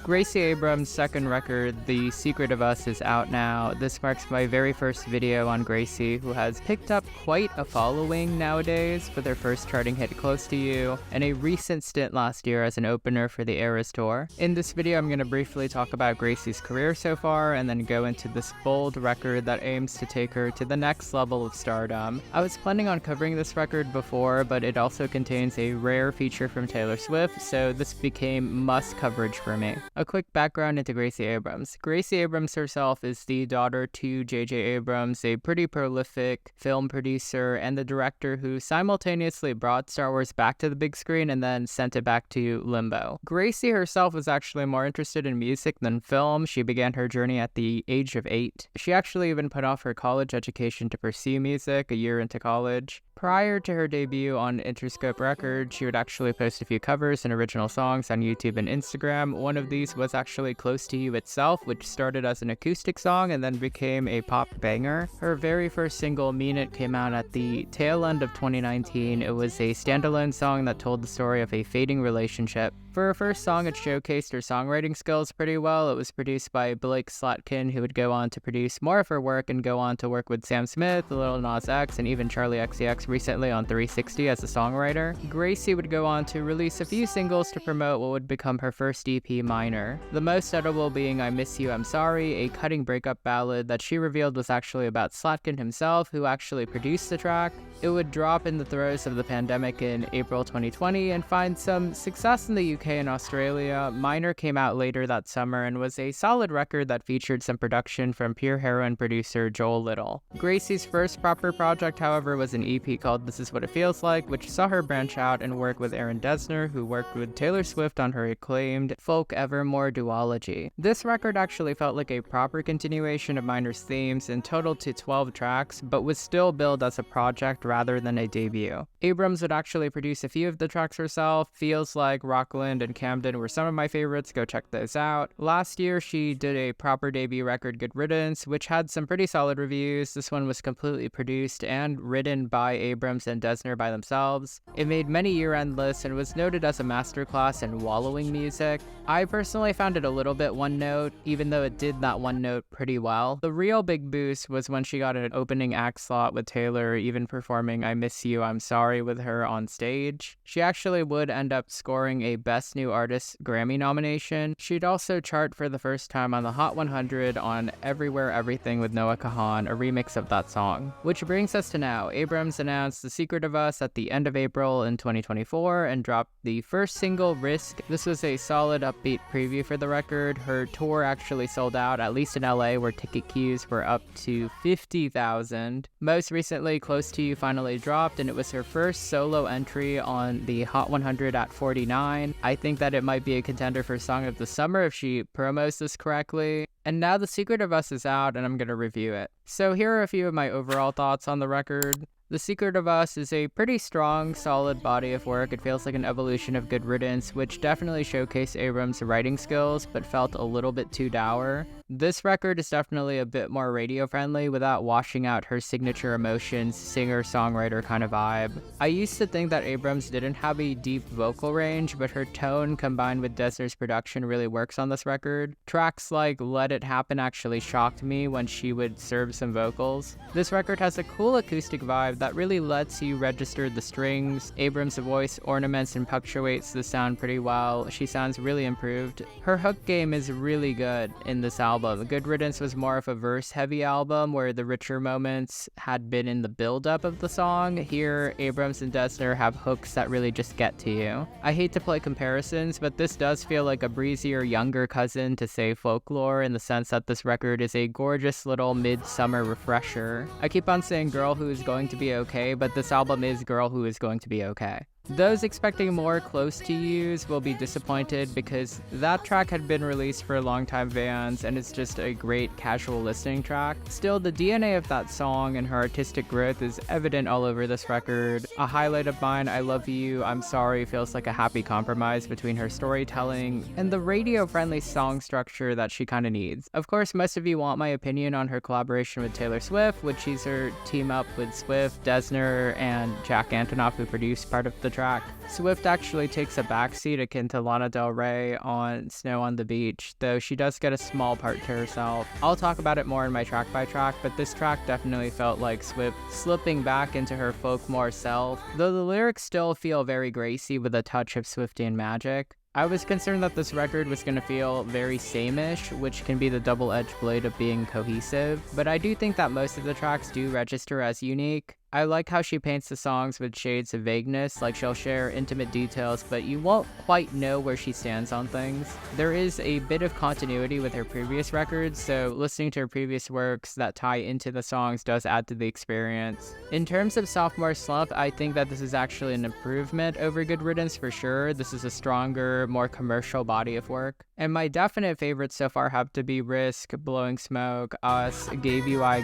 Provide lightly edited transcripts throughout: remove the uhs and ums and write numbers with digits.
Gracie Abrams' second record, The Secret of Us, is out now. This marks my very first video on Gracie, who has picked up quite a following nowadays with her first charting hit Close to You, and a recent stint last year as an opener for the Eras Tour. In this video, I'm going to briefly talk about Gracie's career so far, and then go into this bold record that aims to take her to the next level of stardom. I was planning on covering this record before, but it also contains a rare feature from Taylor Swift, so this became must coverage for me. A quick background into Gracie Abrams. Gracie Abrams herself is the daughter to J.J. Abrams, a pretty prolific film producer and the director who simultaneously brought Star Wars back to the big screen and then sent it back to limbo. Gracie herself was actually more interested in music than film. She began her journey at the age of 8. She actually even put off her college education to pursue music a year into college. Prior to her debut on Interscope Records, she would actually post a few covers and original songs on YouTube and Instagram. One of these was actually Close to You itself, which started as an acoustic song and then became a pop banger. Her very first single, Mean It, came out at the tail end of 2019. It was a standalone song that told the story of a fading relationship. For her first song, it showcased her songwriting skills pretty well. It was produced by Blake Slatkin, who would go on to produce more of her work and go on to work with Sam Smith, Lil Nas X, and even Charlie XCX recently on 360 as a songwriter. Gracie would go on to release a few singles to promote what would become her first EP, Minor. The most notable being I Miss You, I'm Sorry, a cutting breakup ballad that she revealed was actually about Slatkin himself, who actually produced the track. It would drop in the throes of the pandemic in April 2020 and find some success in the UK and Australia. Minor came out later that summer and was a solid record that featured some production from Pure Heroine producer Joel Little. Gracie's first proper project, however, was an EP called This Is What It Feels Like, which saw her branch out and work with Aaron Dessner, who worked with Taylor Swift on her acclaimed Folk Evermore duology. This record actually felt like a proper continuation of Minor's themes and totaled to 12 tracks, but was still billed as a project rather than a debut. Abrams would actually produce a few of the tracks herself. Feels Like, Rockland, and Camden were some of my favorites, go check those out. Last year, she did a proper debut record, Good Riddance, which had some pretty solid reviews. This one was completely produced and written by Abrams and Dessner by themselves. It made many year-end lists and was noted as a masterclass in wallowing music. I personally found it a little bit one-note, even though it did that one note pretty well. The real big boost was when she got an opening act slot with Taylor, even performing I Miss You, I'm Sorry with her on stage. She actually would end up scoring a Best New Artist Grammy nomination. She'd also chart for the first time on the Hot 100 on Everywhere Everything with Noah Kahan, a remix of that song. Which brings us to now. Abrams announced The Secret of Us at the end of April in 2024 and dropped the first single, Risk. This was a solid upbeat preview for the record. Her tour actually sold out, at least in LA, where ticket queues were up to 50,000. Most recently, Close to You finally dropped, and it was her first solo entry on the Hot 100 at 49. I think that it might be a contender for Song of the Summer if she promos this correctly. And now The Secret of Us is out, and I'm going to review it. So here are a few of my overall thoughts on the record. The Secret of Us is a pretty strong, solid body of work. It feels like an evolution of Good Riddance, which definitely showcased Abrams' writing skills, but felt a little bit too dour. This record is definitely a bit more radio-friendly without washing out her signature emotions, singer-songwriter kind of vibe. I used to think that Abrams didn't have a deep vocal range, but her tone combined with Dessner's production really works on this record. Tracks like Let It Happen actually shocked me when she would serve some vocals. This record has a cool acoustic vibe that really lets you register the strings. Abrams' voice ornaments and punctuates the sound pretty well. She sounds really improved. Her hook game is really good in this album. Good Riddance was more of a verse-heavy album where the richer moments had been in the build-up of the song. Here, Abrams and Dessner have hooks that really just get to you. I hate to play comparisons, but this does feel like a breezier, younger cousin to, say, Folklore, in the sense that this record is a gorgeous little midsummer refresher. I keep on saying Girl Who Is Going to Be Okay, but this album is Girl Who Is Going to Be Okay. Those expecting more Close to Yous will be disappointed because that track had been released for longtime fans and it's just a great casual listening track. Still, the DNA of that song and her artistic growth is evident all over this record. A highlight of mine, I Love You, I'm Sorry, feels like a happy compromise between her storytelling and the radio-friendly song structure that she kind of needs. Of course, most of you want my opinion on her collaboration with Taylor Swift, which she's her team up with Swift, Dessner, and Jack Antonoff, who produced part of the track. track. Swift actually takes a backseat akin to Lana Del Rey on Snow on the Beach, though she does get a small part to herself. I'll talk about it more in my track by track, but this track definitely felt like Swift slipping back into her folklore self, though the lyrics still feel very Gracie with a touch of Swiftian magic. I was concerned that this record was going to feel very same-ish, which can be the double-edged blade of being cohesive, but I do think that most of the tracks do register as unique. I like how she paints the songs with shades of vagueness, like she'll share intimate details, but you won't quite know where she stands on things. There is a bit of continuity with her previous records, so listening to her previous works that tie into the songs does add to the experience. In terms of sophomore slump, I think that this is actually an improvement over Good Riddance for sure. This is a stronger, more commercial body of work. And my definite favorites so far have to be Risk, Blowing Smoke, Us, Gave You I,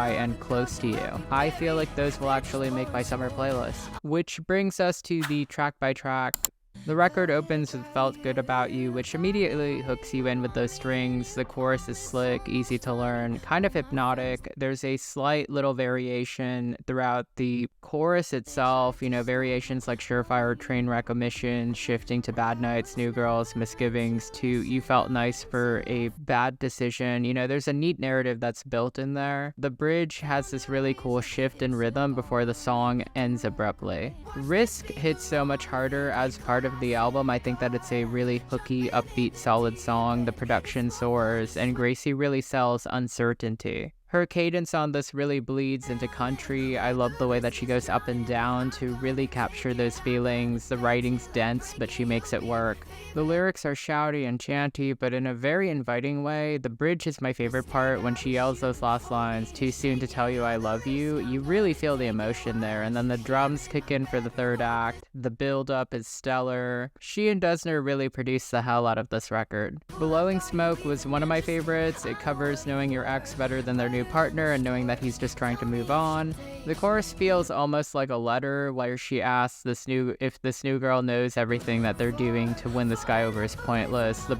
and Close to You. I feel like those will actually make my summer playlist. Which brings us to the track by track. The record opens with Felt Good About You, which immediately hooks you in with those strings. The chorus is slick, easy to learn, kind of hypnotic. There's a slight little variation throughout the chorus itself, variations like Surefire, Trainwreck, Omission, shifting to Bad Nights, New Girls, Misgivings, to You Felt Nice for a Bad Decision. There's a neat narrative that's built in there. The bridge has this really cool shift in rhythm before the song ends abruptly. Risk hits so much harder as part of the album. I think that it's a really hooky, upbeat, solid song. The production soars, and Gracie really sells uncertainty. Her cadence on this really bleeds into country. I love the way that she goes up and down to really capture those feelings. The writing's dense, but she makes it work. The lyrics are shouty and chanty, but in a very inviting way. The bridge is my favorite part. When she yells those last lines, "Too soon to tell you I love you," you really feel the emotion there, and then the drums kick in for the third act. The build-up is stellar. She and Dessner really produced the hell out of this record. Blowing Smoke was one of my favorites. It covers knowing your ex better than their new partner and knowing that he's just trying to move on. The chorus feels almost like a letter where she asks if this new girl knows everything that they're doing to win this guy over is pointless. The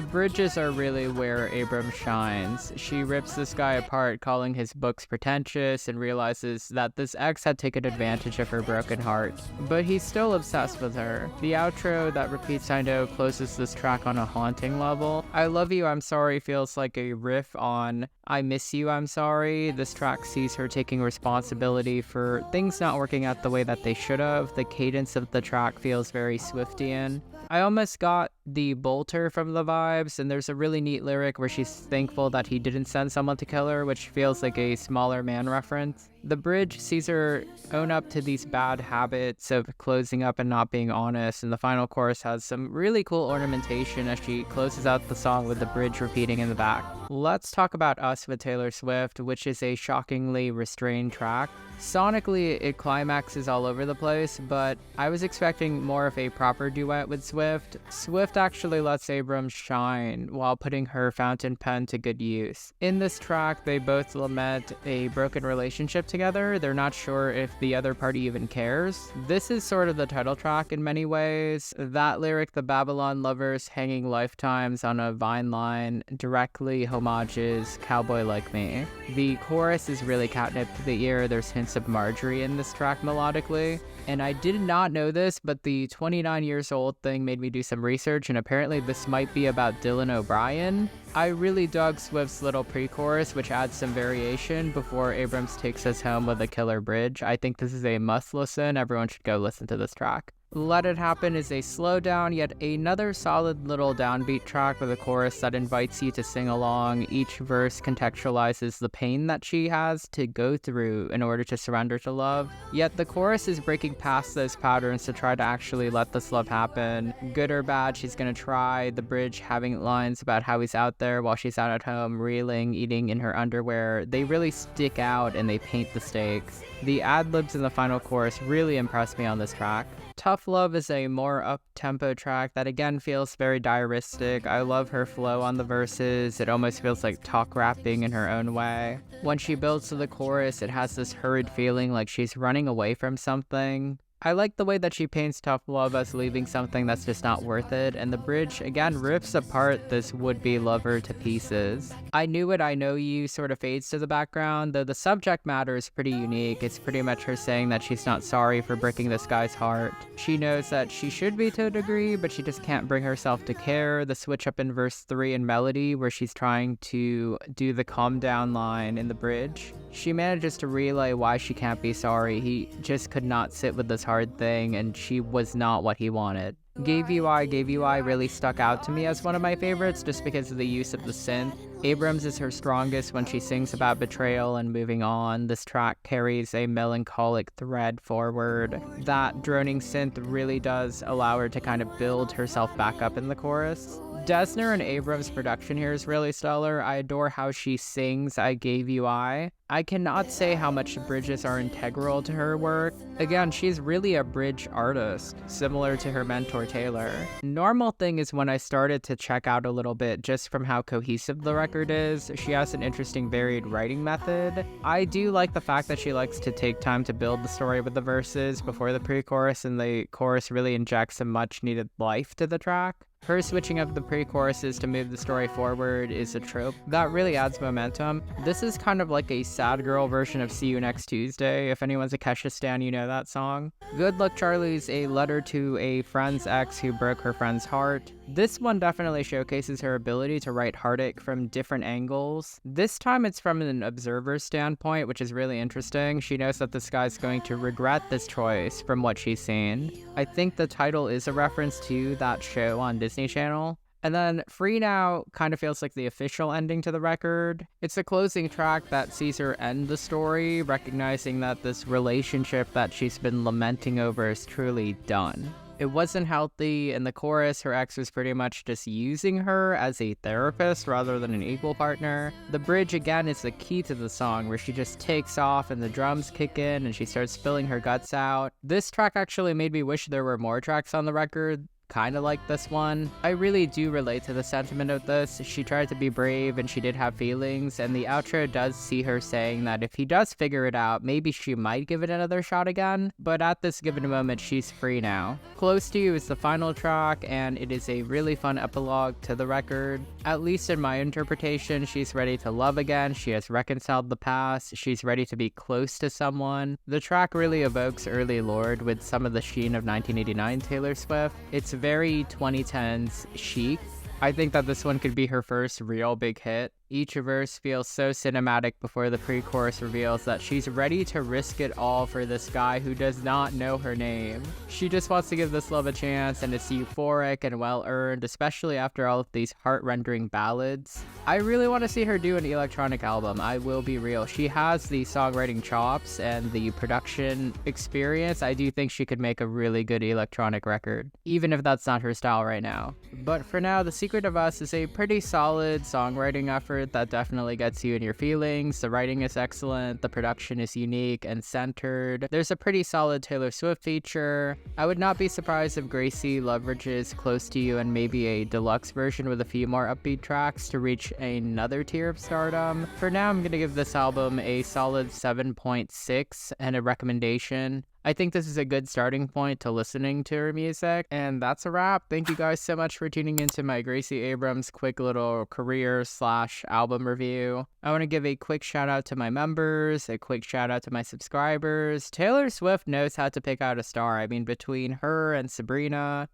bridges are really where Abrams shines. She rips this guy apart, calling his books pretentious, and realizes that this ex had taken advantage of her broken heart. But he's still obsessed with her. The outro that repeats I Know closes this track on a haunting level. I Love You, I'm Sorry feels like a riff on I Miss You, I'm Sorry. This track sees her taking responsibility for things not working out the way that they should have. The cadence of the track feels very Swiftian. I almost got the Bolter from the vibes, and there's a really neat lyric where she's thankful that he didn't send someone to kill her, which feels like a Smaller Man reference. The bridge sees her own up to these bad habits of closing up and not being honest, and the final chorus has some really cool ornamentation as she closes out the song with the bridge repeating in the back. Let's talk about Us with Taylor Swift, which is a shockingly restrained track. Sonically, it climaxes all over the place, but I was expecting more of a proper duet with Swift. Swift actually lets Abrams shine while putting her fountain pen to good use. In this track, they both lament a broken relationship together. They're not sure if the other party even cares. This is sort of the title track in many ways. That lyric, the Babylon lovers hanging lifetimes on a vine line, directly homages Cowboy Like Me. The chorus is really catnip to the ear. There's hints of Marjorie in this track melodically. And I did not know this, but the 29 years old thing made me do some research, and apparently this might be about Dylan O'Brien. I really dug Swift's little pre-chorus, which adds some variation before Abrams takes us home with a killer bridge. I think this is a must listen. Everyone should go listen to this track. Let It Happen is a slow down, yet another solid little downbeat track with a chorus that invites you to sing along. Each verse contextualizes the pain that she has to go through in order to surrender to love. Yet the chorus is breaking past those patterns to try to actually let this love happen. Good or bad, she's gonna try. The bridge having lines about how he's out there while she's out at home, reeling, eating in her underwear. They really stick out and they paint the stakes. The ad-libs in the final chorus really impressed me on this track. Tough Love is a more up-tempo track that again feels very diaristic. I love her flow on the verses. It almost feels like talk rapping in her own way. When she builds to the chorus, it has this hurried feeling like she's running away from something. I like the way that she paints tough love as leaving something that's just not worth it, and the bridge again rips apart this would-be lover to pieces. I Knew It, I Know You sort of fades to the background, though the subject matter is pretty unique. It's pretty much her saying that she's not sorry for breaking this guy's heart. She knows that she should be to a degree, but she just can't bring herself to care. The switch up in verse 3 in melody, where she's trying to do the calm down line in the bridge. She manages to relay why she can't be sorry. He just could not sit with this hard thing, and she was not what he wanted. Gave You I really stuck out to me as one of my favorites just because of the use of the synth. Abrams is her strongest when she sings about betrayal and moving on. This track carries a melancholic thread forward. That droning synth really does allow her to kind of build herself back up in the chorus. Dessner and Abrams' production here is really stellar. I adore how she sings I Gave You I cannot say how much bridges are integral to her work. Again, she's really a bridge artist, similar to her mentor Taylor. Normal thing is when I started to check out a little bit just from how cohesive the record is. She has an interesting varied writing method. I do like the fact that she likes to take time to build the story with the verses before the pre-chorus, and the chorus really injects some much needed life to the track. Her switching up the pre-choruses to move the story forward is a trope that really adds momentum. This is kind of like a sad girl version of See You Next Tuesday. If anyone's a Kesha stan, you know that song. Good Luck Charlie's a letter to a friend's ex who broke her friend's heart. This one definitely showcases her ability to write heartache from different angles. This time it's from an observer's standpoint, which is really interesting. She knows that this guy's going to regret this choice from what she's seen. I think the title is a reference to that show on Disney Channel. And then Free Now kind of feels like the official ending to the record. It's a closing track that sees her end the story, recognizing that this relationship that she's been lamenting over is truly done. It wasn't healthy. In the chorus, her ex was pretty much just using her as a therapist rather than an equal partner. The bridge, again, is the key to the song, where she just takes off and the drums kick in and she starts spilling her guts out. This track actually made me wish there were more tracks on the record, kind of like this one. I really do relate to the sentiment of this. She tried to be brave and she did have feelings, and the outro does see her saying that if he does figure it out, maybe she might give it another shot again, but at this given moment, she's free now. Close to You is the final track, and it is a really fun epilogue to the record. At least in my interpretation, she's ready to love again, she has reconciled the past, she's ready to be close to someone. The track really evokes early Lorde with some of the sheen of 1989 Taylor Swift. It's very 2010s chic. I think that this one could be her first real big hit. Each verse feels so cinematic before the pre-chorus reveals that she's ready to risk it all for this guy who does not know her name. She just wants to give this love a chance, and it's euphoric and well-earned, especially after all of these heart-rendering ballads. I really want to see her do an electronic album, I will be real. She has the songwriting chops and the production experience. I do think she could make a really good electronic record, even if that's not her style right now. But for now, The Secret of Us is a pretty solid songwriting effort that definitely gets you in your feelings. The writing is excellent, the production is unique and centered. There's a pretty solid Taylor Swift feature. I would not be surprised if Gracie leverages Close to You and maybe a deluxe version with a few more upbeat tracks to reach another tier of stardom. For now, I'm gonna give this album a solid 7.6 and a recommendation. I think this is a good starting point to listening to her music, and that's a wrap. Thank you guys so much for tuning into my Gracie Abrams quick little career/album review. I want to give a quick shout out to my members, a quick shout out to my subscribers. Taylor Swift knows how to pick out a star. I mean, between her and Sabrina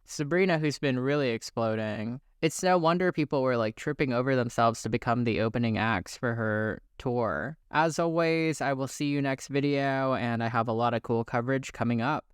who's been really exploding. It's no wonder people were like tripping over themselves to become the opening acts for her tour. As always, I will see you next video, and I have a lot of cool coverage coming up.